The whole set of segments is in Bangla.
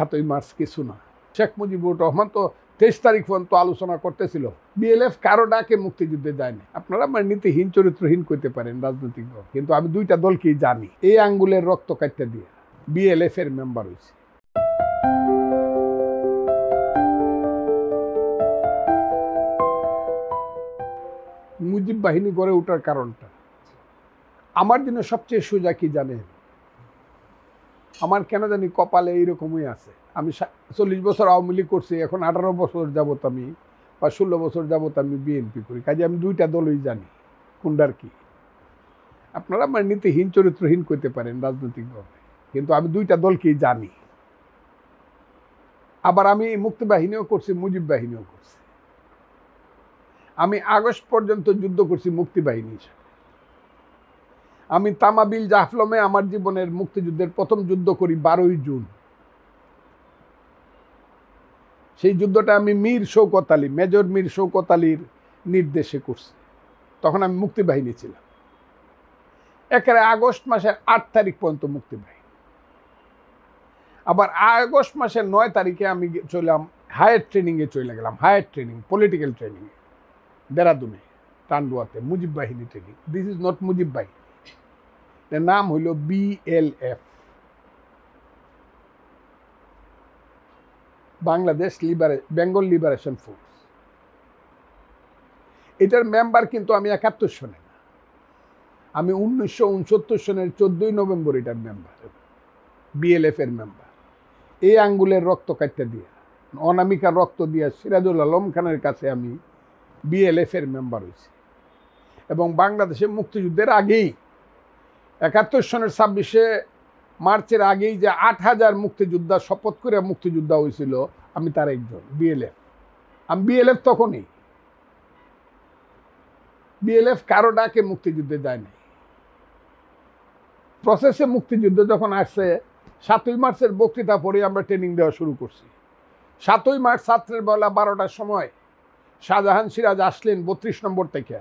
7ই মার্চ কিছু না। শেখ মুজিবুর রহমান তো 23 তারিখ পর্যন্ত আলোচনা করতেছিল। বিএলএফ কারো ডাকে মুক্তিযুদ্ধে যায়নি। আপনারা আমার নীতিহীন চরিত্রহীন করতে পারেন রাজনৈতিক দল, কিন্তু আমি দুইটা দলকেই জানি। এই আঙ্গুলের রক্ত কাটতে দিয়ে বিএলএফ এর মেম্বার হয়েছে। মুজিব বাহিনী গড়ে ওঠার কারণটা আমার জন্য সবচেয়ে সোজা কি জানেন? আমার কেন জানি কপালে এইরকমই আছে। আমি 40 বছর আওয়ামী লীগ করছি, এখন 18 বছর যাবত আমি বা 16 বছর যাবত আমি বিএনপি করি। কাজে আমি দুইটা দলই জানি কোনটার কি। আপনারা আমার নীতিহীন চরিত্রহীন করতে পারেন রাজনৈতিক দল, কিন্তু আমি দুইটা দলকেই জানি। আবার আমি মুক্তি বাহিনীও করছি, মুজিব বাহিনীও করছি। আমি আগস্ট পর্যন্ত যুদ্ধ করছি মুক্তি বাহিনী হিসেবে। আমি তামাবিল জাফলমে আমার জীবনের মুক্তিযুদ্ধের প্রথম যুদ্ধ করি 12ই জুন। সেই যুদ্ধটা আমি মেজর মীর শৌকত আলীর নির্দেশে করছি। তখন আমি মুক্তি বাহিনী ছিলাম। একেবারে আগস্ট মাসের 8 তারিখ পর্যন্ত মুক্তি বাহিনী। আবার আগস্ট মাসের 9 তারিখে আমি চললাম হায়ার ট্রেনিংয়ে, চলে গেলাম হায়ার ট্রেনিং, পলিটিক্যাল ট্রেনিংয়ে দেরাদুনে, টান্ডুয়াতে, মুজিব বাহিনী training. This is not Mujib বাহিনী, এর নাম হইল BLF, Bangladesh Bengal liberation force. এটার মেম্বার কিন্তু আমি 71 সনে না, আমি 1969 সনের 14ই নভেম্বর এটার মেম্বার, বিএলএফ এর মেম্বার। এই আঙ্গুলের রক্ত কাটতে দিয়ে, অনামিকার রক্ত দিয়ে সিরাজুল আলম খানের কাছে আমি বিএলএফ এর মেম্বার হয়েছি। এবং বাংলাদেশে মুক্তিযুদ্ধের আগেই 71 সনের 26শে মার্চের আগেই যে 8000 মুক্তিযোদ্ধা শপথ করে মুক্তিযোদ্ধা হয়েছিল, আমি তার একজন। বিএলএফ, আমি বিএলএফ তখনই। বিএলএফ কারো ডাকে মুক্তিযুদ্ধে যায় নাই। প্রসেসে মুক্তিযুদ্ধ যখন আসছে, 7ই মার্চের বক্তৃতা পরে আমরা ট্রেনিং দেওয়া শুরু করছি। 7ই মার্চ রাত্রের বেলা 12টার সময় শাহজাহান সিরাজ আসলেন 32 নম্বর থেকে।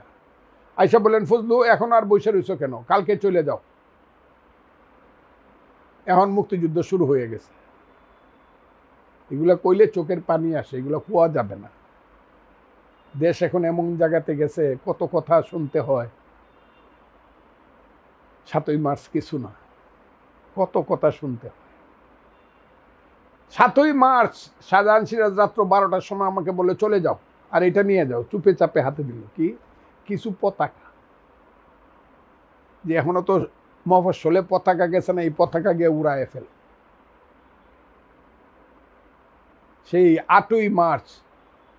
আইসা বললেন, ফজলু এখন আর বসে রয়েছ কেন, কালকে চলে যাও, এখন মুক্তিযুদ্ধ শুরু হয়ে গেছে। এগুলো কইলে চোখের পানি আসে, এগুলো কোয়া যাবে না। দেশ এখন এমন জায়গাতে গেছে, কত কথা শুনতে হয়। 7ই মার্চ কিছু না, কত কথা শুনতে হয়। 7ই মার্চ শাহজাহান সিরাজ রাত্র 12টার সময় আমাকে বলে চলে যাও, আর এটা নিয়ে যাও। চুপে চাপে হাতে দিল কি কিছু পতাকা, যে এখনো তো মফস্বলে পতাকা গেছে না, এই পতাকা গিয়ে উড়ায় ফেল। সেই 8ই মার্চ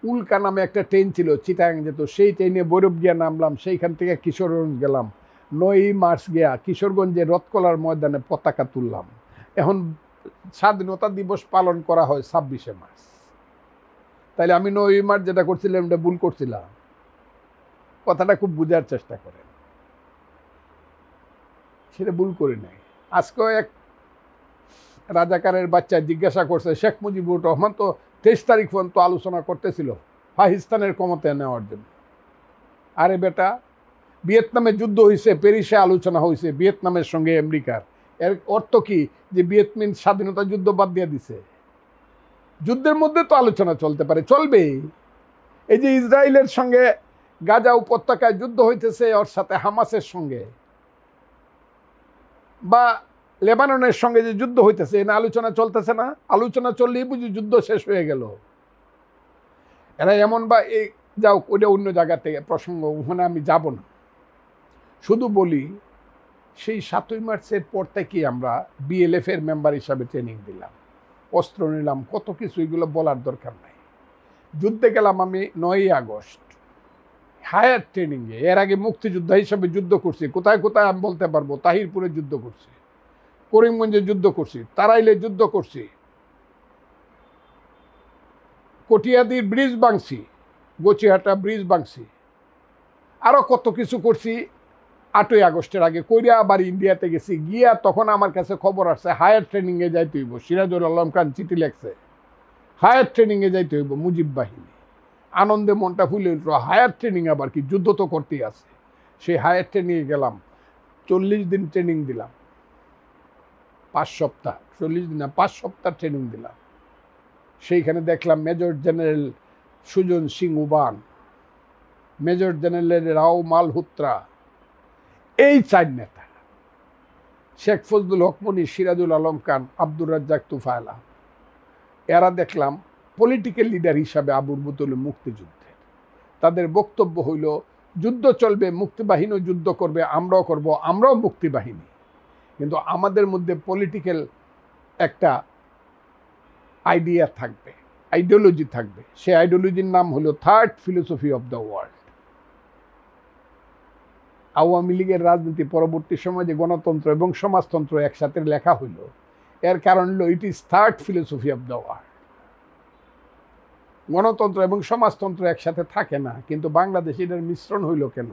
উল্কা নামে একটা ট্রেন ছিল, চিটাগাং যেত, সেই ট্রেনে বৈরব গিয়া নামলাম। সেইখান থেকে কিশোরগঞ্জ গেলাম। 9ই মার্চ গিয়া কিশোরগঞ্জে রথকলার ময়দানে পতাকা তুললাম। এখন স্বাধীনতা দিবস পালন করা হয় 26শে মার্চ। তাইলে আমি 9ই মার্চ যেটা করছিলাম এটা ভুল করছিলাম? কথাটা খুব বুঝার চেষ্টা করেন, সেটা ভুল করে নাই। আজকেও এক রাজাকারের বাচ্চা জিজ্ঞাসা করছে, শেখ মুজিবুর রহমান তো 23 তারিখ পর্যন্ত আলোচনা করতেছিল পাকিস্তানের ক্ষমতা নেওয়ার জন্য। আরে বেটা, ভিয়েতনামে যুদ্ধ হয়েছে, প্যারিসে আলোচনা হয়েছে ভিয়েতনামের সঙ্গে আমেরিকার। এর অর্থ কি যে ভিয়েতনাম স্বাধীনতা যুদ্ধ বাদ দিয়ে দিছে? যুদ্ধের মধ্যে তো আলোচনা চলতে পারে, চলবে। এই যে ইসরায়েলের সঙ্গে গাজা উপত্যকায় যুদ্ধ হইতেছে, ওর সাথে হামাসের সঙ্গে, বা লেবাননের সঙ্গে যে যুদ্ধ হইতেছে, না আলোচনা চলতেছে না? আলোচনা চললেই বুঝি যুদ্ধ শেষ হয়ে গেল। এরা এমন, বা এই যাও ওটা অন্য জায়গা থেকে প্রসঙ্গ, ওখানে আমি যাব না। শুধু বলি, সেই 7ই মার্চের পর থেকে আমরা বিএলএফ এর মেম্বার হিসাবে ট্রেনিং দিলাম, অস্ত্র নিলাম, কত কিছু, এগুলো বলার দরকার নাই। যুদ্ধে গেলাম আমি 9ই আগস্ট হায়ার ট্রেনিংয়ে। এর আগে মুক্তিযোদ্ধা হিসাবে যুদ্ধ করছি কোথায় কোথায় আমি বলতে পারবো। তাহিরপুরে যুদ্ধ করছি, করিমগঞ্জে যুদ্ধ করছি, তারাইলে যুদ্ধ করছি, কটিয়াদির ব্রিজ ভাঙছি, গচিহাটা ব্রিজ ভাঙছি, আরও কত কিছু করছি। 8ই আগস্টের আগে কইরা আবার ইন্ডিয়াতে গেছি। গিয়া তখন আমার কাছে খবর আসছে হায়ার ট্রেনিংয়ে যাইতে হইব। সিরাজুল আলম খান চিঠি লেখছে, হায়ার ট্রেনিংয়ে যাইতে হইব মুজিব বাহিনী। আনন্দে মনটা ফুলে উঠল। হায়ার ট্রেনিং আবার কি, যুদ্ধ তো করতেই আছে। সেই হায়ার ট্রেনিংয়ে গেলাম, 40 দিন ট্রেনিং দিলাম, 5 সপ্তাহ, 40 দিন না 5 সপ্তাহ ট্রেনিং দিলাম। সেইখানে দেখলাম major general Sujan Singh Uban, major general Rao Malhotra, এই 4 নেতা, শেখ ফজলুল হক মনি, সিরাজুল আলম খান, আব্দুর রাজ্জাক তুফায়েলা, এরা দেখলাম পলিটিক্যাল লিডার হিসাবে আবির্ভূত মুক্তিযুদ্ধের। তাদের বক্তব্য হইল যুদ্ধ চলবে, মুক্তিবাহিনীও যুদ্ধ করবে, আমরাও করব, আমরাও মুক্তিবাহিনী, কিন্তু আমাদের মধ্যে পলিটিক্যাল একটা আইডিয়া থাকবে, আইডিওলজি থাকবে। সেই আইডিওলজির নাম হলো third philosophy of the world. Awami লীগের রাজনীতি পরবর্তী সময়ে যে গণতন্ত্র এবং সমাজতন্ত্র একসাথে লেখা হইল, এর কারণ হলো it is third philosophy of the world. গণতন্ত্র এবং সমাজতন্ত্র একসাথে থাকে না, কিন্তু বাংলাদেশে এটার মিশ্রণ হইল কেন?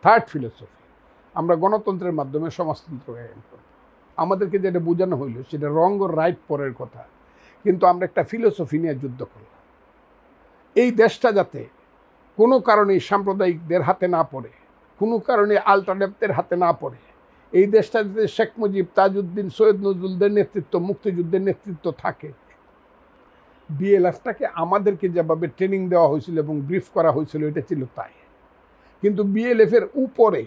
Third philosophy. আমরা গণতন্ত্রের মাধ্যমে সমাজতন্ত্র আমাদেরকে যেটা বোঝানো হইল সেটা রং ও রাইট পরের কথা, কিন্তু আমরা একটা ফিলোসফি নিয়ে যুদ্ধ করলাম। এই দেশটা যাতে কোনো কারণে সাম্প্রদায়িকদের হাতে না পড়ে, কোনো কারণে আলটারনেটিভদের হাতে না পড়ে, এই দেশটা যাতে শেখ মুজিব, তাজউদ্দিন, সৈয়দ নজরুলদের নেতৃত্ব, মুক্তিযুদ্ধের নেতৃত্ব থাকে, বিএলএফটাকে আমাদেরকে যেভাবে ট্রেনিং দেওয়া হয়েছিল এবং ব্রিফ করা হয়েছিল এটা ছিল তাই। কিন্তু বিএলএফের উপরে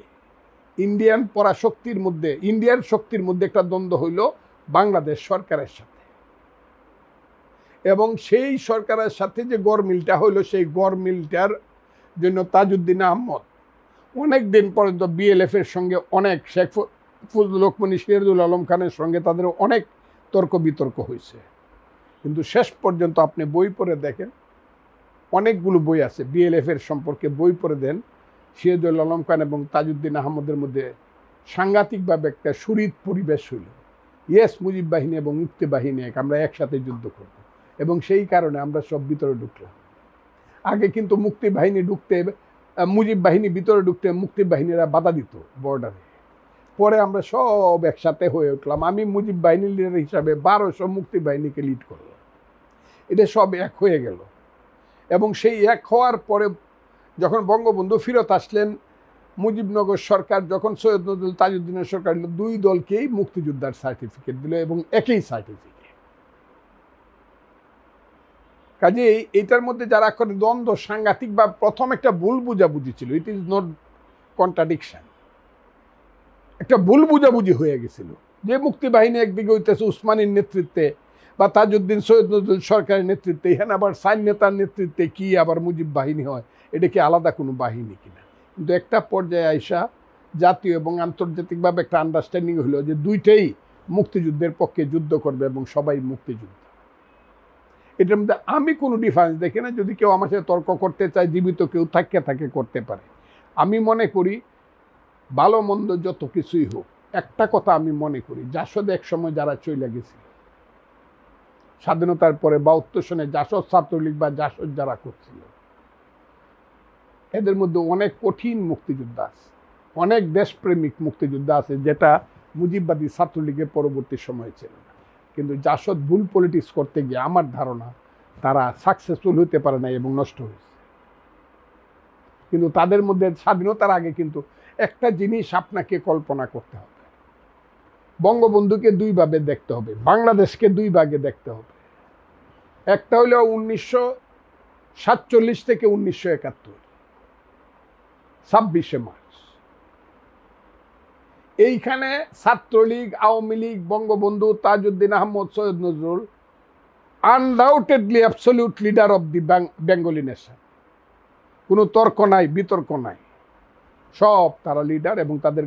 ইন্ডিয়ান পরাশক্তির মধ্যে, ইন্ডিয়ার শক্তির মধ্যে একটা দ্বন্দ্ব হইল বাংলাদেশ সরকারের সাথে, এবং সেই সরকারের সাথে যে গড়মিলটা হইল, সেই গড়মিলটার জন্য তাজউদ্দিন আহমদ অনেক দিন পর্যন্ত বিএলএফের সঙ্গে অনেক, শেখ ফজলুল হক মনি, সিরাজুল আলম খানের সঙ্গে তাদের অনেক তর্ক বিতর্ক হয়েছে। কিন্তু শেষ পর্যন্ত আপনি বই পড়ে দেখেন, অনেকগুলো বই আছে বিএলএফের সম্পর্কে, বই পড়ে দেন, সিরাজুল আলম খান এবং তাজউদ্দিন আহমদের মধ্যে সাংঘাতিকভাবে একটা সুরিত পরিবেশ হইল। ইয়েস, মুজিব বাহিনী এবং মুক্তি বাহিনী আমরা একসাথে যুদ্ধ করব, এবং সেই কারণে আমরা সব ভিতরে ঢুকলাম। আগে কিন্তু মুক্তি বাহিনী ঢুকতে, মুজিব বাহিনী ভিতরে ঢুকতে মুক্তি বাহিনীরা বাধা দিত বর্ডারে। পরে আমরা সব একসাথে হয়ে উঠলাম। আমি মুজিব বাহিনীর লিডার হিসাবে 1200 মুক্তি বাহিনীকে লিড করলাম। এটা সব এক হয়ে গেল, এবং সেই এক হওয়ার পরে যখন বঙ্গবন্ধু ফিরত আসলেন, মুজিবনগর সরকার যখন সৈয়দ নজরুল, তাজউদ্দিনের সরকার, 2 দলকেই মুক্তিযোদ্ধার সার্টিফিকেট দিল, এবং একই সার্টিফিকেট। কাজেই এটার মধ্যে যারা করে দ্বন্দ্ব সাংঘাতিক, বা প্রথম একটা ভুল বুঝাবুঝি ছিল, ইট ইজ নট কন্ট্রাডিকশন, একটা ভুল বুঝাবুঝি হয়ে গেছিল যে মুক্তি বাহিনী একদিকে হইতেছে উসমানীর নেতৃত্বে বা তাজউদ্দিন, সৈয়দ নজরুল সরকারের নেতৃত্বে, এখানে আবার 4 নেতার নেতৃত্বে কি আবার মুজিব বাহিনী হয়, এটা কি আলাদা কোনো বাহিনী কিনা। কিন্তু একটা পর্যায়ে আইসা জাতীয় এবং আন্তর্জাতিকভাবে একটা আন্ডারস্ট্যান্ডিং হলো যে দুইটাই মুক্তিযুদ্ধের পক্ষে যুদ্ধ করবে এবং সবাই মুক্তিযুদ্ধ। এটার মধ্যে আমি কোনো ডিফারেন্স দেখি না। যদি কেউ আমার সাথে তর্ক করতে চায়, জীবিত কেউ থাকে করতে পারে। আমি মনে করি ভালো মন্দ যত কিছুই হোক, একটা কথা আমি মনে করি, জাসদ এক সময় যারা চলে গেছিল স্বাধীনতার পরে 72 সনে জাসদ ছাত্রলীগ বা জাসদ যারা করছিল, এদের মধ্যে অনেক কঠিন মুক্তিযোদ্ধা আছে, অনেক দেশপ্রেমিক মুক্তিযোদ্ধা আছে, যেটা মুজিববাদী ছাত্রলীগের পরবর্তী সময় ছিল না। কিন্তু জাসদ ভুল পলিটিক্স করতে গিয়ে আমার ধারণা তারা সাকসেসফুল হতে পারে না এবং নষ্ট হয়েছে। কিন্তু তাদের মধ্যে স্বাধীনতার আগে কিন্তু একটা জিনিস আপনাকে কল্পনা করতে হবে, বঙ্গবন্ধুকে 2 ভাবে দেখতে হবে, বাংলাদেশকে 2 ভাগে দেখতে হবে। একটা হলো 1947 থেকে 1971, 26শে মার্চ। এইখানে Chhatra League, Awami League, Bangabandhu, Tajuddin Ahmad, Syed Nazrul undoubtedly absolute leader of the Bengali nation. কোনো তর্ক নাই, বিতর্ক নাই, সব তারা লিডার, এবং তাদের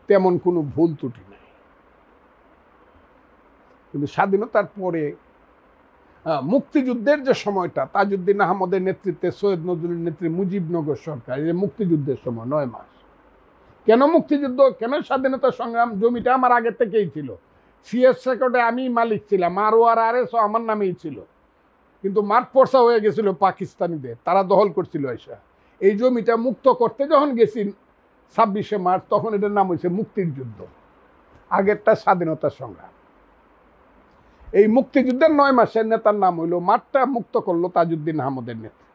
তেমন কোনো ভুল ত্রুটি নাই। কিন্তু স্বাধীনতার পরে মুক্তিযুদ্ধের যে সময়টা, তাজউদ্দিন আহমদের নেতৃত্বে, সৈয়দ নজরুলের নেতৃত্বে মুজিবনগর সরকার, এই মুক্তিযুদ্ধের সময় 9 মাস। কেন মুক্তিযুদ্ধ, কেন স্বাধীনতা সংগ্রাম? জমিটা আমার আগের থেকেই ছিল, সিএস রেকর্ডে আমি মালিক ছিলাম, RORS আমার নামেই ছিল, কিন্তু মাঠ পর্সা হয়ে গেছিল পাকিস্তানিদের, তারা দখল করছিল এসে। এই জমিটা মুক্ত করতে যখন গেছি 26শে মার্চ, তখন এটার নাম হয়েছে মুক্তির যুদ্ধ, আগেরটা স্বাধীনতা সংগ্রাম। এই মুক্তিযুদ্ধের 9 মাসের নেতার নাম হইল, মাঠটা মুক্ত করলো তাজউদ্দিন আহমদের নেতৃত্বে।